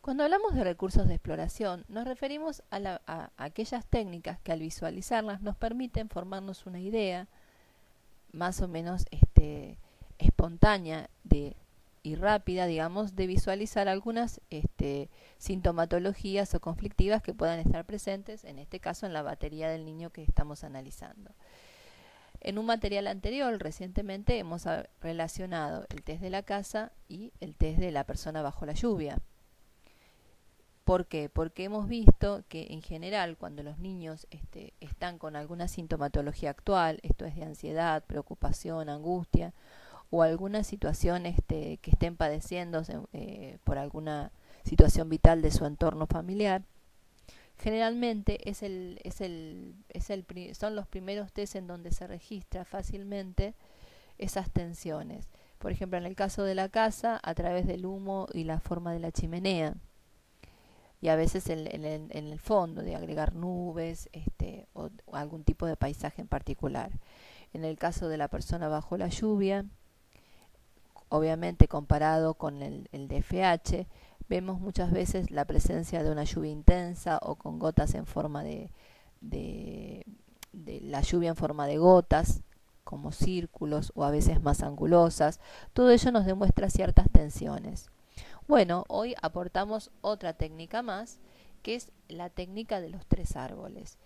Cuando hablamos de recursos de exploración, nos referimos a aquellas técnicas que al visualizarlas nos permiten formarnos una idea más o menos espontánea y rápida, digamos, de visualizar algunas sintomatologías o conflictivas que puedan estar presentes, en este caso en la batería del niño que estamos analizando. En un material anterior, recientemente, hemos relacionado el test de la casa y el test de la persona bajo la lluvia. ¿Por qué? Porque hemos visto que en general cuando los niños están con alguna sintomatología actual, esto es de ansiedad, preocupación, angustia, o alguna situación que estén padeciendo por alguna situación vital de su entorno familiar, generalmente son los primeros test en donde se registra fácilmente esas tensiones. Por ejemplo, en el caso de la casa, a través del humo y la forma de la chimenea, y a veces en el fondo de agregar nubes o algún tipo de paisaje en particular. En el caso de la persona bajo la lluvia, obviamente comparado con el DFH, vemos muchas veces la presencia de una lluvia intensa o con gotas en forma de la lluvia en forma de gotas, como círculos o a veces más angulosas. Todo ello nos demuestra ciertas tensiones. Bueno, hoy aportamos otra técnica más, que es la técnica de los 3 árboles.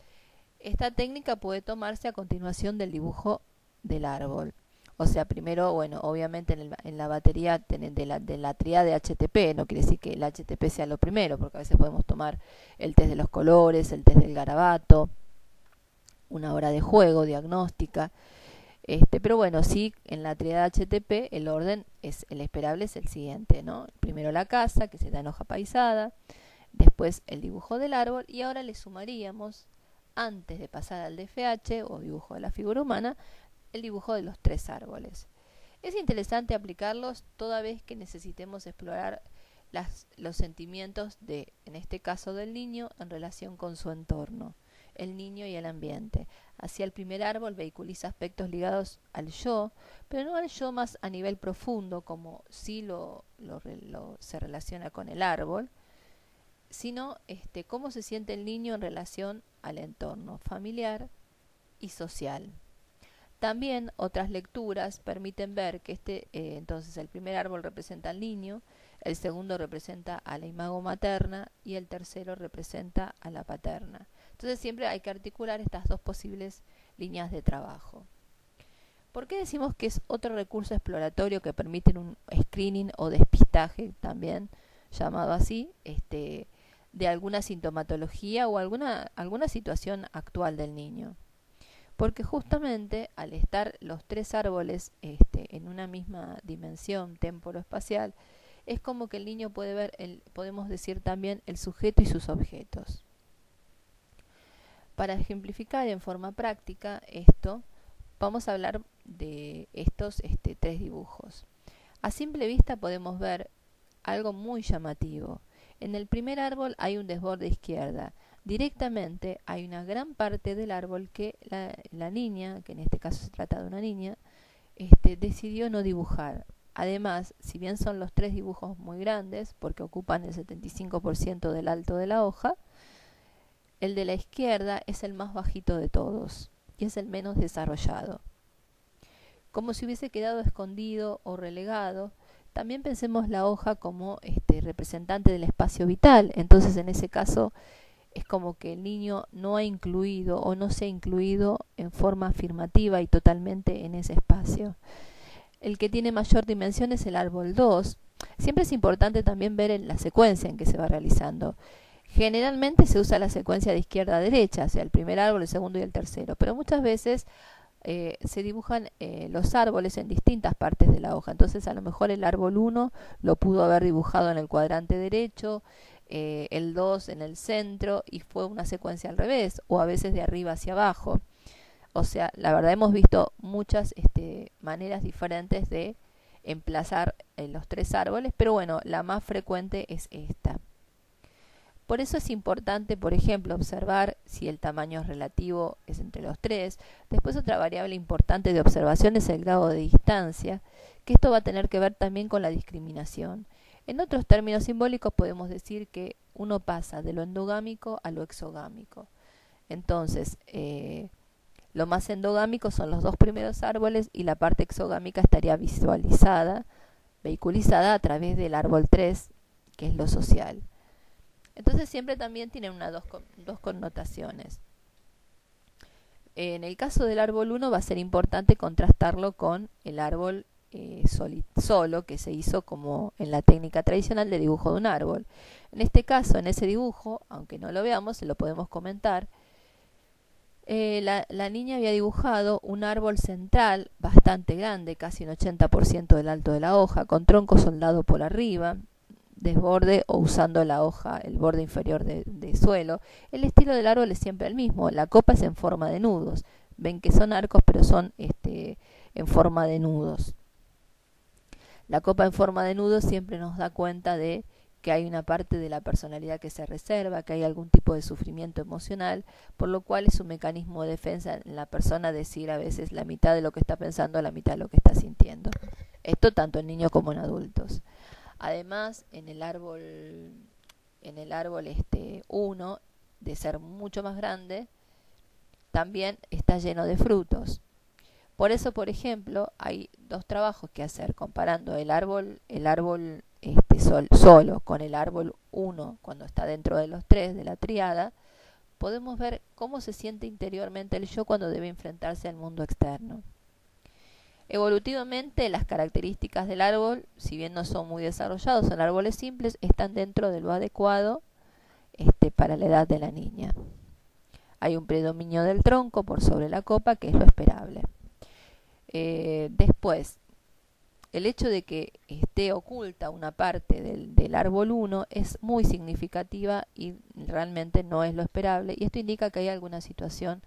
Esta técnica puede tomarse a continuación del dibujo del árbol. O sea, primero, bueno, obviamente en la batería de la tríada HTP, no quiere decir que el HTP sea lo primero, porque a veces podemos tomar el test de los colores, el test del garabato, una hora de juego, diagnóstica. Pero bueno, sí, en la tríada HTP el orden el esperable es el siguiente, ¿no? Primero la casa, que se da en hoja paisada, después el dibujo del árbol, y ahora le sumaríamos, antes de pasar al DFH o dibujo de la figura humana, el dibujo de los 3 árboles. Es interesante aplicarlos toda vez que necesitemos explorar los sentimientos en este caso del niño, en relación con su entorno, el niño y el ambiente. Hacia el primer árbol vehiculiza aspectos ligados al yo, pero no al yo más a nivel profundo, como sí se relaciona con el árbol, sino cómo se siente el niño en relación al entorno familiar y social. También otras lecturas permiten ver que entonces el primer árbol representa al niño, el segundo representa a la imago materna y el tercero representa a la paterna. Entonces siempre hay que articular estas dos posibles líneas de trabajo. ¿Por qué decimos que es otro recurso exploratorio que permite un screening o despistaje, también llamado así, de alguna sintomatología o alguna situación actual del niño? Porque justamente al estar los 3 árboles en una misma dimensión temporoespacial, es como que el niño puede ver, podemos decir también, el sujeto y sus objetos. Para ejemplificar en forma práctica esto, vamos a hablar de estos 3 dibujos. A simple vista podemos ver algo muy llamativo. En el primer árbol hay un desborde izquierda. Directamente hay una gran parte del árbol que la niña, que en este caso se trata de una niña, decidió no dibujar. Además, si bien son los 3 dibujos muy grandes, porque ocupan el 75% del alto de la hoja, el de la izquierda es el más bajito de todos y es el menos desarrollado. Como si hubiese quedado escondido o relegado. También pensemos la hoja como representante del espacio vital. Entonces, en ese caso, es como que el niño no ha incluido o no se ha incluido en forma afirmativa y totalmente en ese espacio. El que tiene mayor dimensión es el árbol 2. Siempre es importante también ver la secuencia en que se va realizando. Generalmente se usa la secuencia de izquierda a derecha, o sea, el primer árbol, el segundo y el tercero, pero muchas veces se dibujan los árboles en distintas partes de la hoja. Entonces, a lo mejor el árbol 1 lo pudo haber dibujado en el cuadrante derecho, el 2 en el centro, y fue una secuencia al revés, o a veces de arriba hacia abajo. O sea, la verdad hemos visto muchas maneras diferentes de emplazar los 3 árboles, pero bueno, la más frecuente es esta. Por eso es importante, por ejemplo, observar si el tamaño relativo es entre los 3. Después, otra variable importante de observación es el grado de distancia, que esto va a tener que ver también con la discriminación. En otros términos simbólicos podemos decir que uno pasa de lo endogámico a lo exogámico. Entonces, lo más endogámico son los dos primeros árboles y la parte exogámica estaría visualizada, vehiculizada a través del árbol 3, que es lo social. Entonces siempre también tienen dos connotaciones. En el caso del árbol 1 va a ser importante contrastarlo con el árbol solo, que se hizo como en la técnica tradicional de dibujo de un árbol. En este caso, en ese dibujo, aunque no lo veamos, se lo podemos comentar, la niña había dibujado un árbol central bastante grande, casi un 80% del alto de la hoja, con tronco soldado por arriba, desborde o usando la hoja, el borde inferior de suelo. El estilo del árbol es siempre el mismo, la copa es en forma de nudos. Ven que son arcos, pero son en forma de nudos. La copa en forma de nudos siempre nos da cuenta de que hay una parte de la personalidad que se reserva, que hay algún tipo de sufrimiento emocional, por lo cual es un mecanismo de defensa en la persona decir a veces la mitad de lo que está pensando, la mitad de lo que está sintiendo. Esto tanto en niños como en adultos. Además, en el árbol 1, de ser mucho más grande, también está lleno de frutos. Por eso, por ejemplo, hay dos trabajos que hacer comparando el árbol solo con el árbol 1 cuando está dentro de los 3 de la tríada. Podemos ver cómo se siente interiormente el yo cuando debe enfrentarse al mundo externo. Evolutivamente, las características del árbol, si bien no son muy desarrollados, son árboles simples, están dentro de lo adecuado para la edad de la niña. Hay un predominio del tronco por sobre la copa, que es lo esperable. Después, el hecho de que esté oculta una parte del árbol 1 es muy significativa y realmente no es lo esperable, y esto indica que hay alguna situación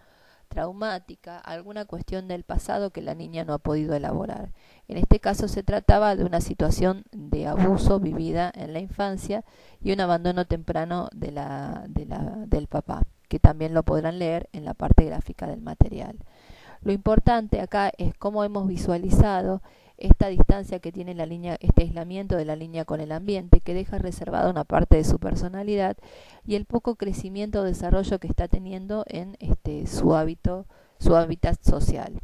traumática, alguna cuestión del pasado que la niña no ha podido elaborar. En este caso se trataba de una situación de abuso vivida en la infancia y un abandono temprano del papá, que también lo podrán leer en la parte gráfica del material. Lo importante acá es cómo hemos visualizado esta distancia que tiene la niña, este aislamiento de la niña con el ambiente, que deja reservada una parte de su personalidad, y el poco crecimiento o desarrollo que está teniendo en su hábitat social.